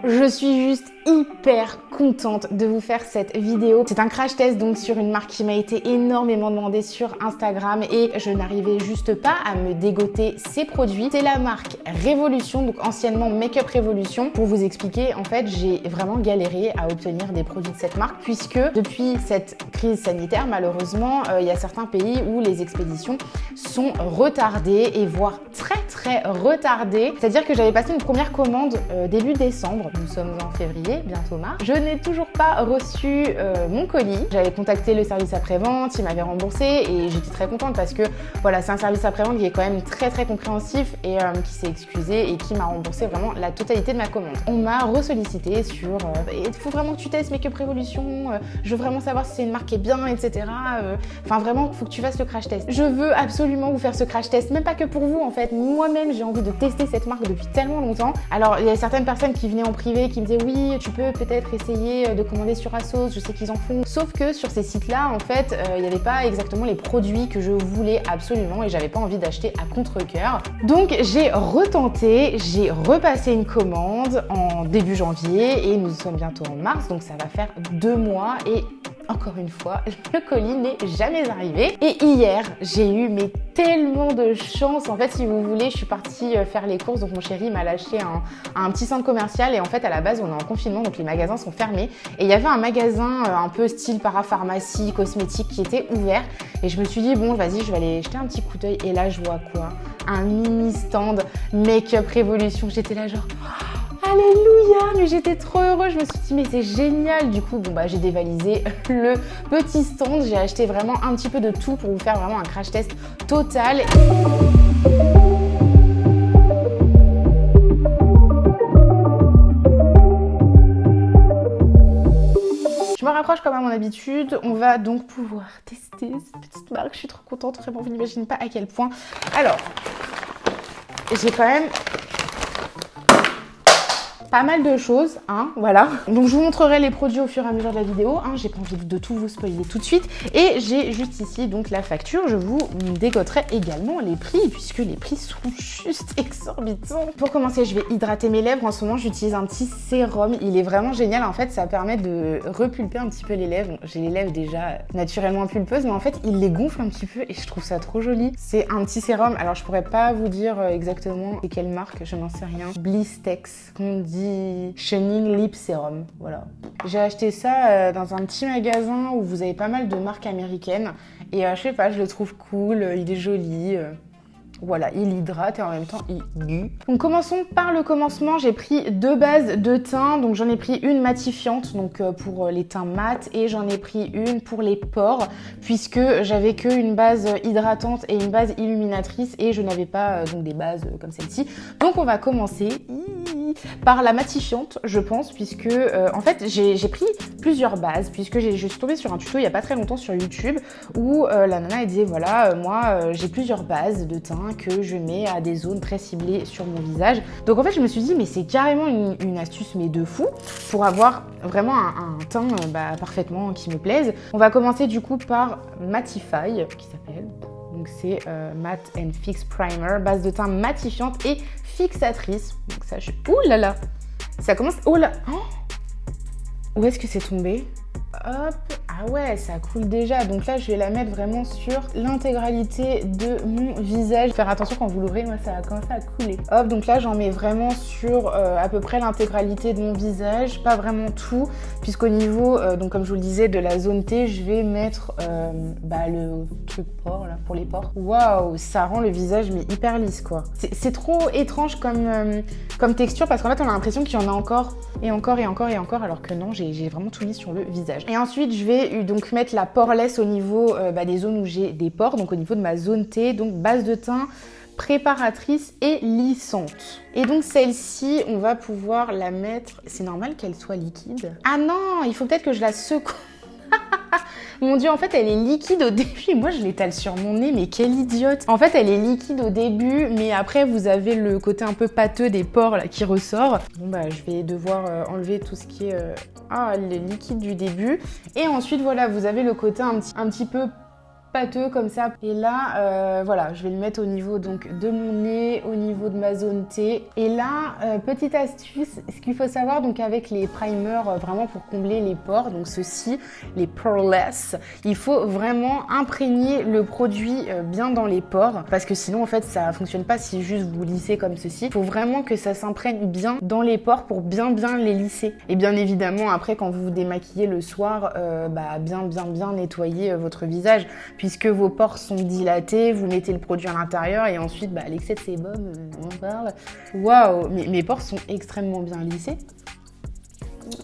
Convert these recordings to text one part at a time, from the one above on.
Je suis juste hyper contente de vous faire cette vidéo. C'est un crash test donc sur une marque qui m'a été énormément demandée sur Instagram et je n'arrivais juste pas à me dégoter ces produits. C'est la marque Révolution, donc anciennement Make-up Révolution. Pour vous expliquer, en fait, j'ai vraiment galéré à obtenir des produits de cette marque puisque depuis cette crise sanitaire, malheureusement, il y a certains pays où les expéditions sont retardées et voire très retardées. C'est-à-dire que j'avais passé une première commande début décembre. Nous sommes en février, bientôt mars. Je n'ai toujours pas reçu mon colis. J'avais contacté le service après-vente, ils m'avaient remboursé et j'étais très contente parce que voilà, c'est un service après-vente qui est quand même très compréhensif et qui s'est excusé et qui m'a remboursé vraiment la totalité de ma commande. On m'a resollicité sur il faut vraiment que tu testes Make-up Révolution, je veux vraiment savoir si c'est une marque qui est bien, etc. Enfin vraiment, il faut que tu fasses le crash test. Je veux absolument vous faire ce crash test, même pas que pour vous en fait. Moi-même, j'ai envie de tester cette marque depuis tellement longtemps. Alors, il y a certaines personnes qui venaient en privé qui me disaient oui, tu peux peut-être essayer de commander sur Asos, je sais qu'ils en font. Sauf que sur ces sites-là, en fait, il n'y avait pas exactement les produits que je voulais absolument et j'avais pas envie d'acheter à contre-cœur. Donc, j'ai retenté, j'ai repassé une commande en début janvier et nous sommes bientôt en mars, donc ça va faire 2 mois et encore une fois, le colis n'est jamais arrivé. Et hier, j'ai eu tellement de chance. En fait, si vous voulez, je suis partie faire les courses. Donc mon chéri m'a lâché un petit centre commercial. Et en fait, à la base, on est en confinement, donc les magasins sont fermés. Et il y avait un magasin un peu style parapharmacie, cosmétique qui était ouvert. Et je me suis dit, bon, vas-y, je vais aller jeter un petit coup d'œil. Et là, je vois quoi? Un mini stand Make-up Révolution. J'étais là genre... Alléluia, mais j'étais trop heureuse, je me suis dit mais c'est génial. Du coup, bon bah j'ai dévalisé le petit stand, j'ai acheté vraiment un petit peu de tout pour vous faire vraiment un crash test total. Je me rapproche comme à mon habitude, on va donc pouvoir tester cette petite marque, je suis trop contente, vraiment vous n'imaginez pas à quel point. Alors, j'ai quand même... pas mal de choses, hein, voilà. Donc je vous montrerai les produits au fur et à mesure de la vidéo, hein, j'ai pas envie de tout vous spoiler tout de suite. Et j'ai juste ici donc la facture, je vous dégoterai également les prix, puisque les prix sont juste exorbitants. Pour commencer, je vais hydrater mes lèvres. En ce moment, j'utilise un petit sérum, il est vraiment génial, en fait, ça permet de repulper un petit peu les lèvres. J'ai les lèvres déjà naturellement pulpeuses, mais en fait, il les gonfle un petit peu et je trouve ça trop joli. C'est un petit sérum, alors je pourrais pas vous dire exactement c'est quelle marque, je n'en sais rien. Blistex, qu'on dit Shining Lip Serum, voilà. J'ai acheté ça dans un petit magasin où vous avez pas mal de marques américaines et je sais pas, je le trouve cool, il est joli. Voilà, il hydrate et en même temps il gue. Donc commençons par le commencement, j'ai pris 2 bases de teint, donc j'en ai pris une matifiante donc pour les teints mat et j'en ai pris une pour les pores puisque j'avais que une base hydratante et une base illuminatrice et je n'avais pas donc des bases comme celle-ci. Donc on va commencer par la matifiante, je pense, puisque en fait j'ai pris plusieurs bases puisque je suis tombée sur un tuto il y a pas très longtemps sur YouTube où la nana elle disait voilà moi j'ai plusieurs bases de teint que je mets à des zones très ciblées sur mon visage. Donc en fait je me suis dit mais c'est carrément une astuce mais de fou pour avoir vraiment un teint parfaitement qui me plaise. On va commencer du coup par Matify qui s'appelle. Donc c'est Matte and Fix Primer, base de teint matifiante et fixatrice. Donc ça ouh là là, ça commence. Oh là, oh, où est-ce que c'est tombé? Hop, ah ouais, ça coule déjà. Donc là, je vais la mettre vraiment sur l'intégralité de mon visage. Faire attention quand vous l'ouvrez, moi, ça va commencer à couler. Hop, donc là, j'en mets vraiment sur à peu près l'intégralité de mon visage. Pas vraiment tout, puisqu'au niveau, donc comme je vous le disais, de la zone T, je vais mettre le truc pore, là, pour les pores. Waouh, ça rend le visage mais hyper lisse, quoi. C'est trop étrange comme texture, parce qu'en fait, on a l'impression qu'il y en a encore et encore et encore et encore, alors que non, j'ai vraiment tout mis sur le visage. Et ensuite, je vais donc mettre la poreless au niveau des zones où j'ai des pores, donc au niveau de ma zone T, donc base de teint préparatrice et lissante. Et donc celle-ci, on va pouvoir la mettre... C'est normal qu'elle soit liquide? Ah non, il faut peut-être que je la secoue. Mon dieu, en fait, elle est liquide au début. Moi, je l'étale sur mon nez, mais quelle idiote. En fait, elle est liquide au début, mais après, vous avez le côté un peu pâteux des pores là, qui ressort. Bon, bah, je vais devoir enlever tout ce qui est le liquide du début. Et ensuite, voilà, vous avez le côté un petit peu pâteux comme ça. Et là, voilà, je vais le mettre au niveau donc de mon nez, au niveau de ma zone T. Et là, petite astuce, ce qu'il faut savoir donc avec les primers, vraiment pour combler les pores, donc ceux-ci, les poreless, il faut vraiment imprégner le produit bien dans les pores, parce que sinon en fait ça fonctionne pas si juste vous lissez comme ceci. Il faut vraiment que ça s'imprègne bien dans les pores pour bien les lisser. Et bien évidemment après quand vous vous démaquillez le soir, bien nettoyer votre visage, puisque vos pores sont dilatés, vous mettez le produit à l'intérieur et ensuite l'excès de sébum, on en parle. Waouh, mes pores sont extrêmement bien lissés.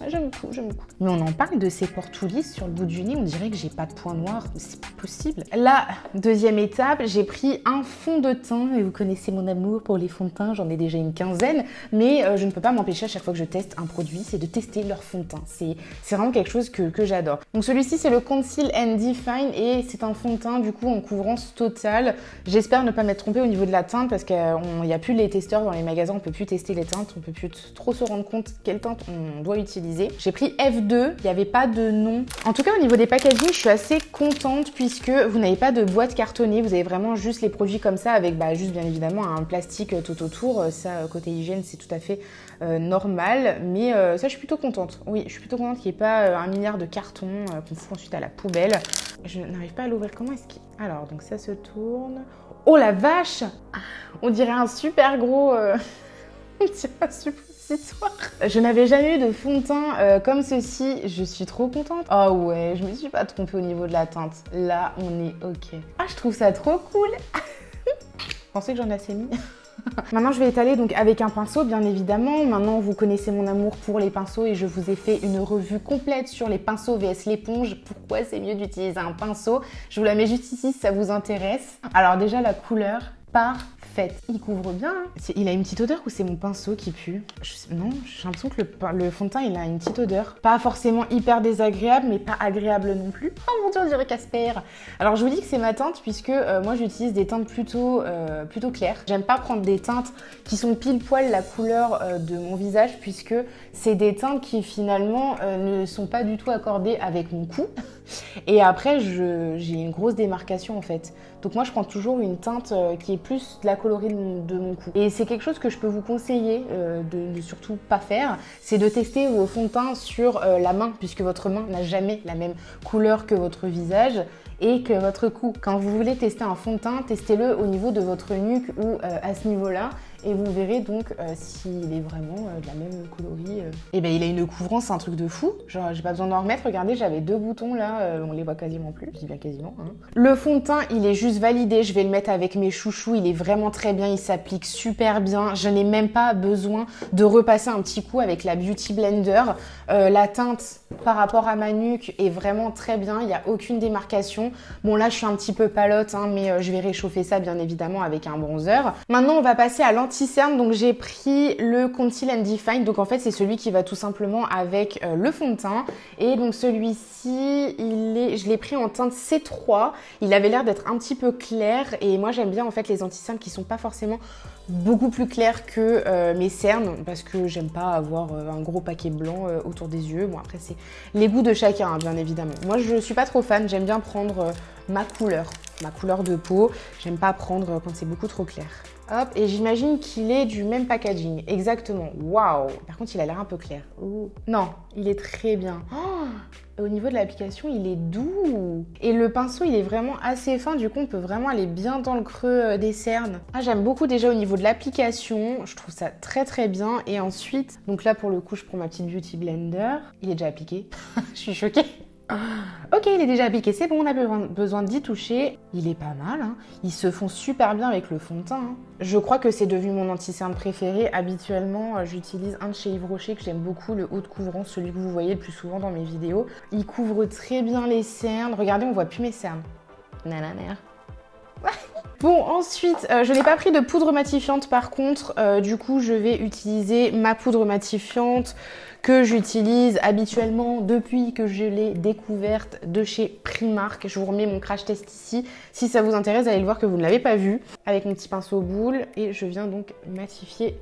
J'aime beaucoup. Mais on en parle de ces pores tout lisses sur le bout du nez, on dirait que j'ai pas de points noirs, c'est pas possible. La deuxième étape, j'ai pris un fond de teint, et vous connaissez mon amour pour les fonds de teint, j'en ai déjà une quinzaine, mais je ne peux pas m'empêcher à chaque fois que je teste un produit, c'est de tester leur fond de teint. C'est vraiment quelque chose que j'adore. Donc celui-ci, c'est le Conceal and Define, et c'est un fond de teint du coup en couvrance totale. J'espère ne pas m'être trompée au niveau de la teinte, parce qu'il n'y a plus les testeurs dans les magasins, on peut plus tester les teintes, on peut plus trop se rendre compte quelle teinte on doit utiliser. J'ai pris F2, il n'y avait pas de nom. En tout cas, au niveau des packaging, je suis assez contente puisque vous n'avez pas de boîte cartonnée. Vous avez vraiment juste les produits comme ça avec juste bien évidemment un plastique tout autour. Ça, côté hygiène, c'est tout à fait normal. Mais ça, je suis plutôt contente. Oui, je suis plutôt contente qu'il n'y ait pas un milliard de cartons qu'on fout ensuite à la poubelle. Je n'arrive pas à l'ouvrir. Comment est-ce qu'il... Alors, donc ça se tourne. Oh la vache! On dirait un super gros... On dirait un super... Je n'avais jamais eu de fond de teint comme ceci, je suis trop contente. Oh ouais, je me suis pas trompée au niveau de la teinte. Là, on est ok. Ah, je trouve ça trop cool. Pensez que j'en ai assez mis. Maintenant, je vais étaler donc avec un pinceau, bien évidemment. Maintenant, vous connaissez mon amour pour les pinceaux et je vous ai fait une revue complète sur les pinceaux vs l'éponge. Pourquoi c'est mieux d'utiliser un pinceau? Je vous la mets juste ici si ça vous intéresse. Alors déjà, la couleur parfaite. Il couvre bien. Hein. Il a une petite odeur ou c'est mon pinceau qui pue? Non, j'ai l'impression que le fond de teint, il a une petite odeur. Pas forcément hyper désagréable, mais pas agréable non plus. Oh mon dieu, on dirait Casper. Alors, je vous dis que c'est ma teinte puisque moi, j'utilise des teintes plutôt claires. J'aime pas prendre des teintes qui sont pile poil la couleur de mon visage puisque c'est des teintes qui finalement ne sont pas du tout accordées avec mon cou. Et après, j'ai une grosse démarcation en fait. Donc moi, je prends toujours une teinte qui est plus de la coloris de mon cou. Et c'est quelque chose que je peux vous conseiller de surtout pas faire, c'est de tester vos fonds de teint sur la main, puisque votre main n'a jamais la même couleur que votre visage et que votre cou. Quand vous voulez tester un fond de teint, testez-le au niveau de votre nuque ou à ce niveau-là. Et vous verrez donc s'il est vraiment de la même coloris. Et ben il a une couvrance, un truc de fou. Genre j'ai pas besoin d'en remettre. Regardez, j'avais 2 boutons là, on les voit quasiment plus. Je dis bien quasiment. Hein. Le fond de teint, il est juste validé. Je vais le mettre avec mes chouchous. Il est vraiment très bien. Il s'applique super bien. Je n'ai même pas besoin de repasser un petit coup avec la Beauty Blender. La teinte par rapport à ma nuque est vraiment très bien. Il n'y a aucune démarcation. Bon là, je suis un petit peu palote, hein, mais je vais réchauffer ça bien évidemment avec un bronzer. Maintenant, on va passer à l'anti-cerne. Donc j'ai pris le Conceal and Define. Donc en fait, c'est celui qui va tout simplement avec le fond de teint. Et donc celui-ci, je l'ai pris en teinte C3. Il avait l'air d'être un petit peu clair. Et moi, j'aime bien en fait les anti-cernes qui sont pas forcément beaucoup plus clairs que mes cernes parce que j'aime pas avoir un gros paquet blanc autour des yeux. Bon, après, c'est les goûts de chacun, hein, bien évidemment. Moi, je suis pas trop fan. J'aime bien prendre ma couleur de peau. J'aime pas prendre quand c'est beaucoup trop clair. Hop, et j'imagine qu'il est du même packaging. Exactement. Waouh! Par contre, il a l'air un peu clair. Ouh. Non, il est très bien. Oh, au niveau de l'application, il est doux. Et le pinceau, il est vraiment assez fin. Du coup, on peut vraiment aller bien dans le creux des cernes. Ah, j'aime beaucoup déjà au niveau de l'application. Je trouve ça très très bien. Et ensuite, donc là, pour le coup, je prends ma petite Beauty Blender. Il est déjà appliqué. Je suis choquée. Ok, il est déjà appliqué, c'est bon, on a besoin d'y toucher. Il est pas mal, hein. Ils se font super bien avec le fond de teint. Hein. Je crois que c'est devenu mon anti-cerne préféré. Habituellement, j'utilise un de chez Yves Rocher que j'aime beaucoup, le haut de couvrance, celui que vous voyez le plus souvent dans mes vidéos. Il couvre très bien les cernes. Regardez, on voit plus mes cernes. Nanana. Bon, ensuite, je n'ai pas pris de poudre matifiante par contre. Du coup, je vais utiliser ma poudre matifiante que j'utilise habituellement depuis que je l'ai découverte de chez Primark. Je vous remets mon crash test ici. Si ça vous intéresse, allez le voir que vous ne l'avez pas vu. Avec mon petit pinceau boule. Et je viens donc matifier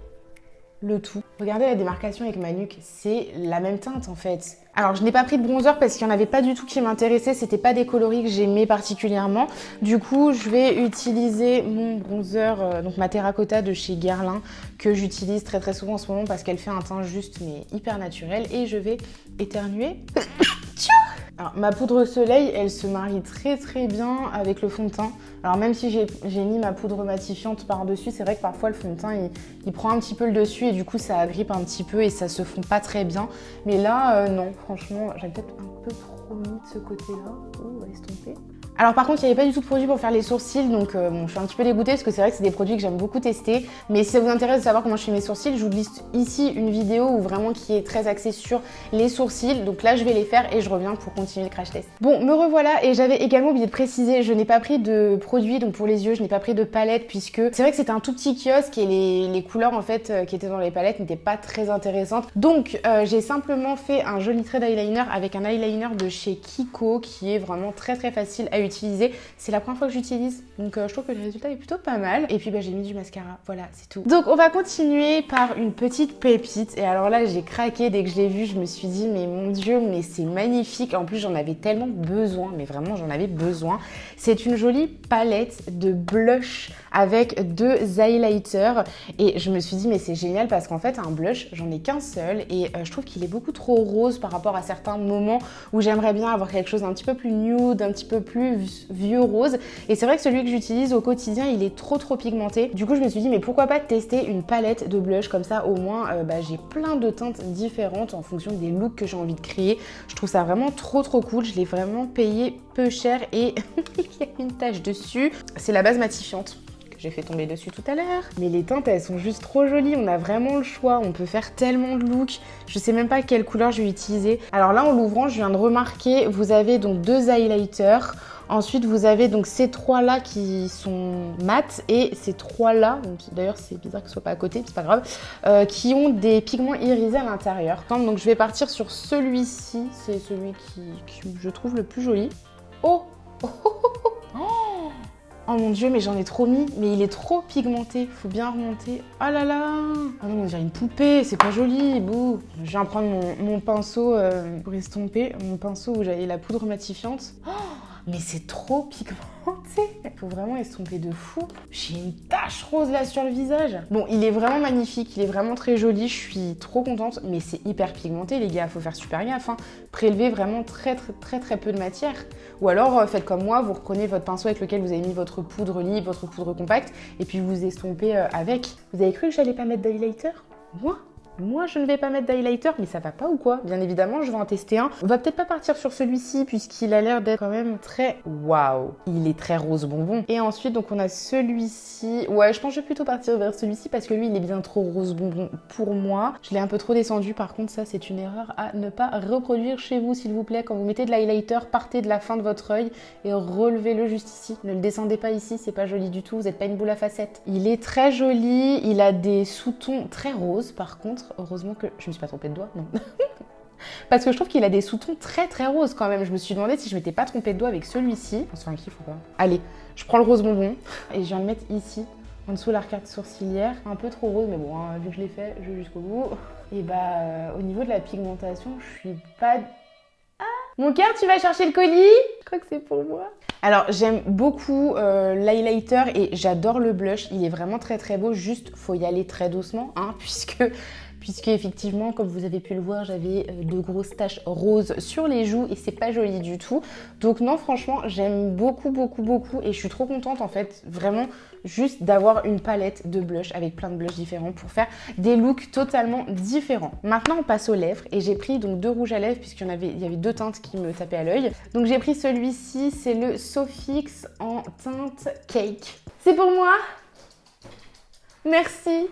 le tout. Regardez la démarcation avec ma nuque, c'est la même teinte en fait. Alors je n'ai pas pris de bronzer parce qu'il n'y en avait pas du tout qui m'intéressait, c'était pas des coloris que j'aimais particulièrement. Du coup je vais utiliser mon bronzer, donc ma terracotta de chez Guerlain, que j'utilise très très souvent en ce moment parce qu'elle fait un teint juste mais hyper naturel. Et je vais éternuer. Alors, ma poudre soleil, elle se marie très très bien avec le fond de teint. Alors même si j'ai mis ma poudre matifiante par-dessus, c'est vrai que parfois le fond de teint, il prend un petit peu le dessus et du coup ça agrippe un petit peu et ça se fond pas très bien. Mais là, non, franchement, j'avais peut-être un peu trop mis de ce côté-là. Oh, on va estomper. Alors par contre, il n'y avait pas du tout de produit pour faire les sourcils, donc bon, je suis un petit peu dégoûtée parce que c'est vrai que c'est des produits que j'aime beaucoup tester. Mais si ça vous intéresse de savoir comment je fais mes sourcils, je vous glisse ici une vidéo où vraiment qui est très axée sur les sourcils. Donc là, je vais les faire et je reviens pour continuer le crash test. Bon, me revoilà et j'avais également oublié de préciser, je n'ai pas pris de produit donc pour les yeux, je n'ai pas pris de palette puisque c'est vrai que c'était un tout petit kiosque et les couleurs en fait qui étaient dans les palettes n'étaient pas très intéressantes. Donc j'ai simplement fait un joli trait d'eyeliner avec un eyeliner de chez Kiko qui est vraiment très très facile à utiliser. C'est la première fois que j'utilise, donc je trouve que le résultat est plutôt pas mal. Et puis j'ai mis du mascara, voilà, c'est tout. Donc on va continuer par une petite pépite. Et alors là, j'ai craqué dès que je l'ai vue, je me suis dit, mais mon Dieu, mais c'est magnifique. En plus, j'en avais tellement besoin, mais vraiment, j'en avais besoin. C'est une jolie palette de blush avec 2 highlighters. Et je me suis dit, mais c'est génial parce qu'en fait, un blush, j'en ai qu'un seul. Et je trouve qu'il est beaucoup trop rose par rapport à certains moments où j'aimerais bien avoir quelque chose d'un petit peu plus nude, un petit peu plus vieux rose. Et c'est vrai que celui que j'utilise au quotidien, il est trop pigmenté. Du coup, je me suis dit, mais pourquoi pas tester une palette de blush comme ça, au moins, j'ai plein de teintes différentes en fonction des looks que j'ai envie de créer. Je trouve ça vraiment trop cool. Je l'ai vraiment payé peu cher et il y a une tache dessus. C'est la base matifiante. J'ai fait tomber dessus tout à l'heure. Mais les teintes, elles sont juste trop jolies. On a vraiment le choix. On peut faire tellement de looks. Je sais même pas quelle couleur je vais utiliser. Alors là, en l'ouvrant, je viens de remarquer, vous avez donc 2 highlighters. Ensuite, vous avez donc ces 3-là qui sont mat et ces 3-là, d'ailleurs c'est bizarre que ce soit pas à côté, c'est pas grave, qui ont des pigments irisés à l'intérieur. Donc je vais partir sur celui-ci, c'est celui qui je trouve le plus joli. Oh, oh mon Dieu, mais j'en ai trop mis, mais il est trop pigmenté, faut bien remonter. Oh là là. Ah non, on dirait une poupée, c'est pas joli, bouh. Je viens prendre mon pinceau pour estomper, mon pinceau où j'avais la poudre matifiante. Oh, mais c'est trop pigmenté. Faut vraiment estomper de fou. J'ai une tache rose là sur le visage. Bon, il est vraiment magnifique, il est vraiment très joli, je suis trop contente, mais c'est hyper pigmenté les gars, faut faire super gaffe. Hein. Prélevez vraiment très peu de matière. Ou alors faites comme moi, vous reprenez votre pinceau avec lequel vous avez mis votre poudre libre, votre poudre compacte, et puis vous estompez avec. Vous avez cru que j'allais pas mettre d'highlighter? Moi, je ne vais pas mettre d'highlighter, mais ça va pas ou quoi? Bien évidemment, je vais en tester un. On va peut-être pas partir sur celui-ci, puisqu'il a l'air d'être quand même très... Waouh! Il est très rose bonbon. Et ensuite, donc, on a celui-ci. Ouais, je pense que je vais plutôt partir vers celui-ci, parce que lui, il est bien trop rose bonbon pour moi. Je l'ai un peu trop descendu. Par contre, ça, c'est une erreur à ne pas reproduire chez vous, s'il vous plaît. Quand vous mettez de l'highlighter, partez de la fin de votre œil et relevez-le juste ici. Ne le descendez pas ici, c'est pas joli du tout. Vous n'êtes pas une boule à facettes. Il est très joli. Il a des sous-tons très roses, par contre. Heureusement que je me suis pas trompée de doigt, non. Parce que je trouve qu'il a des sous-tons très roses quand même. Je me suis demandé si je m'étais pas trompée de doigt avec celui-ci. On se fait un kiff ou pas? Allez, je prends le rose bonbon et je viens le mettre ici, en dessous de l'arcade sourcilière. Un peu trop rose, mais bon, hein, vu que je l'ai fait, je vais jusqu'au bout. Et au niveau de la pigmentation, je suis pas... Mon cœur, tu vas chercher le colis? Je crois que c'est pour moi. Alors, j'aime beaucoup l'highlighter et j'adore le blush. Il est vraiment très beau. Juste, faut y aller très doucement, hein, puisque effectivement, comme vous avez pu le voir, j'avais de grosses taches roses sur les joues et c'est pas joli du tout. Donc non, franchement, j'aime beaucoup et je suis trop contente en fait, vraiment, juste d'avoir une palette de blush avec plein de blushs différents pour faire des looks totalement différents. Maintenant, on passe aux lèvres et j'ai pris donc 2 rouges à lèvres puisqu'il y avait 2 teintes qui me tapaient à l'œil. Donc j'ai pris celui-ci, c'est le Sofix en teinte Cake. C'est pour moi. Merci.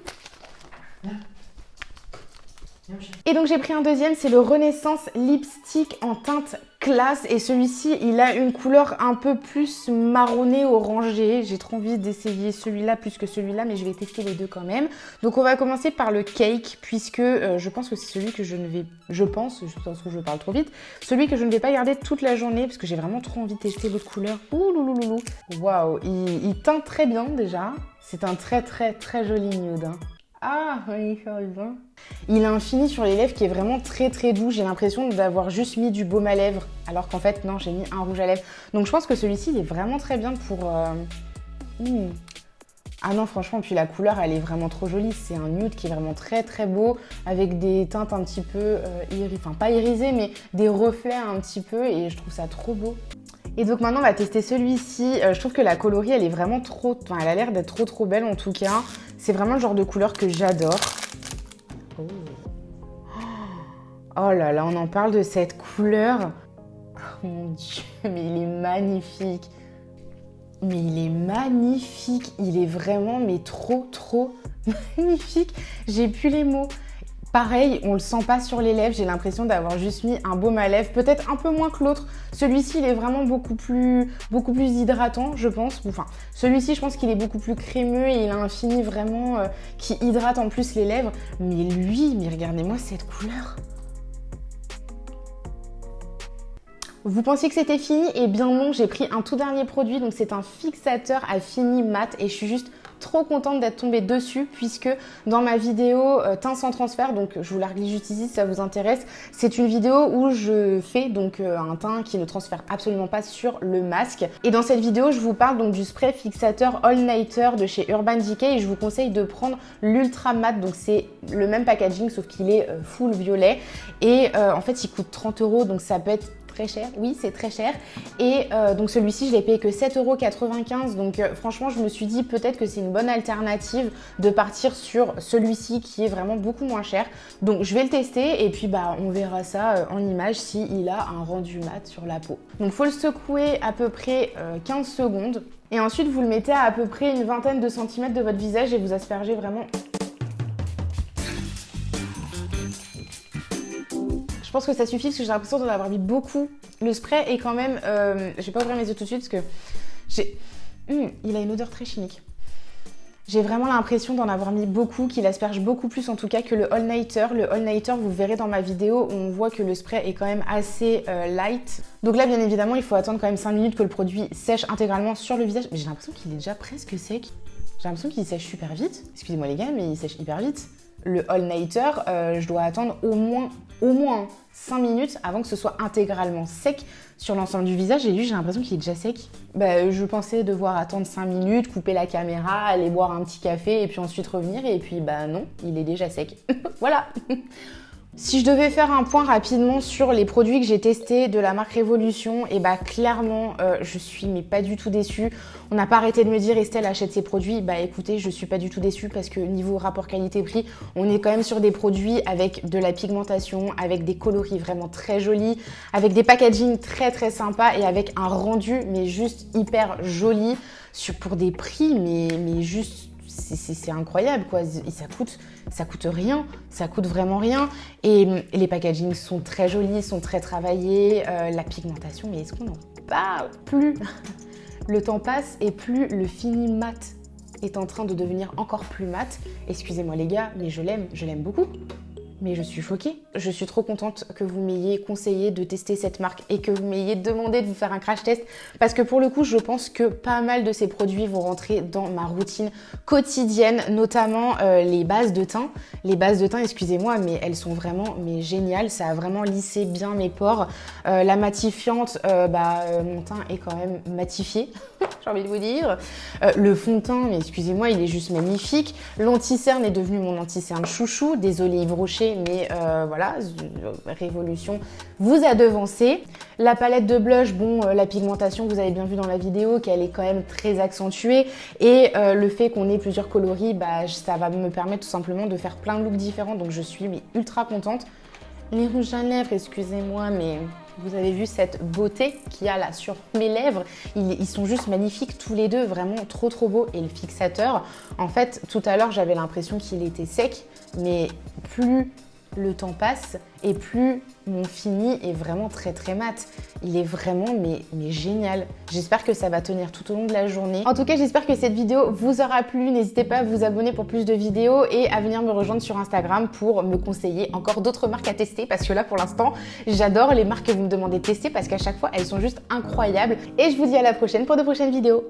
Et donc j'ai pris un deuxième, c'est le Renaissance Lipstick en teinte classe. Et celui-ci, il a une couleur un peu plus marronnée, orangée. J'ai trop envie d'essayer celui-là plus que celui-là, mais je vais tester les deux quand même. Donc on va commencer par le Cake, puisque je pense que c'est celui que je ne vais... Je pense que je parle trop vite. Celui que je ne vais pas garder toute la journée, parce que j'ai vraiment trop envie de tester l'autre couleur. Ouh waouh, il teint très bien déjà. C'est un très joli nude. Hein. Ah, oui, ça va. Il a un fini sur les lèvres qui est vraiment très très doux. J'ai l'impression d'avoir juste mis du baume à lèvres, alors qu'en fait, non, j'ai mis un rouge à lèvres. Donc je pense que celui-ci, il est vraiment très bien pour... Ah non, franchement, puis la couleur, elle est vraiment trop jolie. C'est un nude qui est vraiment très très beau, avec des teintes un petit peu, enfin pas irisées, mais des reflets un petit peu, et je trouve ça trop beau. Et donc maintenant, on va tester celui-ci. Je trouve que la coloris, elle est vraiment trop... Enfin, elle a l'air d'être trop trop belle en tout cas. C'est vraiment le genre de couleur que j'adore. Oh. Oh là là, on en parle de cette couleur. Oh mon Dieu, mais il est magnifique. Mais il est magnifique. Il est vraiment, mais trop trop magnifique. J'ai plus les mots. Pareil, on le sent pas sur les lèvres, j'ai l'impression d'avoir juste mis un baume à lèvres, peut-être un peu moins que l'autre. Celui-ci, il est vraiment beaucoup plus hydratant, je pense. Enfin, celui-ci, je pense qu'il est beaucoup plus crémeux et il a un fini vraiment qui hydrate en plus les lèvres. Mais lui, mais regardez-moi cette couleur. Vous pensiez que c'était fini? Eh bien non, j'ai pris un tout dernier produit, donc c'est un fixateur à fini mat et je suis juste trop contente d'être tombée dessus puisque dans ma vidéo teint sans transfert, donc je vous la relis juste ici si ça vous intéresse, c'est une vidéo où je fais donc un teint qui ne transfère absolument pas sur le masque. Et dans cette vidéo, je vous parle donc du spray fixateur All Nighter de chez Urban Decay et je vous conseille de prendre l'Ultra Matte, donc c'est le même packaging sauf qu'il est full violet et en fait il coûte 30 €, donc ça peut être très cher, oui c'est très cher et donc celui-ci je l'ai payé que 7,95 €, donc franchement je me suis dit peut-être que c'est une bonne alternative de partir sur celui-ci qui est vraiment beaucoup moins cher, donc je vais le tester et puis bah on verra ça en image s'il a un rendu mat sur la peau. Donc faut le secouer à peu près 15 secondes et ensuite vous le mettez à peu près une vingtaine de centimètres de votre visage et vous aspergez vraiment. Je pense que ça suffit parce que j'ai l'impression d'en avoir mis beaucoup. Le spray est quand même... je vais pas ouvrir mes yeux tout de suite parce que j'ai... il a une odeur très chimique. J'ai vraiment l'impression d'en avoir mis beaucoup, qu'il asperge beaucoup plus en tout cas que le All Nighter. Le All Nighter, vous le verrez dans ma vidéo, on voit que le spray est quand même assez light. Donc là, bien évidemment, il faut attendre quand même 5 minutes que le produit sèche intégralement sur le visage. Mais j'ai l'impression qu'il est déjà presque sec. J'ai l'impression qu'il sèche super vite. Excusez-moi les gars, mais il sèche hyper vite. Le All Nighter, je dois attendre au moins 5 minutes avant que ce soit intégralement sec sur l'ensemble du visage et lui j'ai l'impression qu'il est déjà sec. Bah, je pensais devoir attendre 5 minutes, couper la caméra, aller boire un petit café et puis ensuite revenir et puis bah non, il est déjà sec. Voilà. Si je devais faire un point rapidement sur les produits que j'ai testés de la marque Révolution, et bah clairement je suis mais pas du tout déçue. On n'a pas arrêté de me dire Estelle achète ces produits, bah écoutez je suis pas du tout déçue parce que niveau rapport qualité-prix, on est quand même sur des produits avec de la pigmentation, avec des coloris vraiment très jolis, avec des packaging très très sympas et avec un rendu mais juste hyper joli pour des prix mais juste... C'est incroyable quoi, ça coûte rien, ça coûte vraiment rien et les packagings sont très jolis, sont très travaillés, la pigmentation, mais est-ce qu'on n'en parle plus? Le temps passe et plus le fini mat est en train de devenir encore plus mat. Excusez-moi les gars, mais je l'aime beaucoup. Mais je suis choquée. Je suis trop contente que vous m'ayez conseillé de tester cette marque et que vous m'ayez demandé de vous faire un crash test parce que pour le coup, je pense que pas mal de ces produits vont rentrer dans ma routine quotidienne, notamment les bases de teint. Les bases de teint, excusez-moi, mais elles sont vraiment géniales. Ça a vraiment lissé bien mes pores. La matifiante, mon teint est quand même matifié, j'ai envie de vous dire. Le fond de teint, mais excusez-moi, il est juste magnifique. L'anti-cerne est devenu mon anti-cerne chouchou. Désolée Yves Rocher, mais voilà, Révolution vous a devancé. La palette de blush, bon, la pigmentation, vous avez bien vu dans la vidéo qu'elle est quand même très accentuée et le fait qu'on ait plusieurs coloris, bah, ça va me permettre tout simplement de faire plein de looks différents, donc je suis ultra contente. Les rouges à lèvres, excusez-moi, mais vous avez vu cette beauté qu'il y a là sur mes lèvres, ils sont juste magnifiques tous les deux, vraiment trop trop beaux. Et le fixateur, en fait, tout à l'heure j'avais l'impression qu'il était sec, mais plus le temps passe et plus mon fini est vraiment très très mat. Il est vraiment mais génial. J'espère que ça va tenir tout au long de la journée. En tout cas, j'espère que cette vidéo vous aura plu. N'hésitez pas à vous abonner pour plus de vidéos et à venir me rejoindre sur Instagram pour me conseiller encore d'autres marques à tester parce que là pour l'instant, j'adore les marques que vous me demandez de tester parce qu'à chaque fois, elles sont juste incroyables. Et je vous dis à la prochaine pour de prochaines vidéos.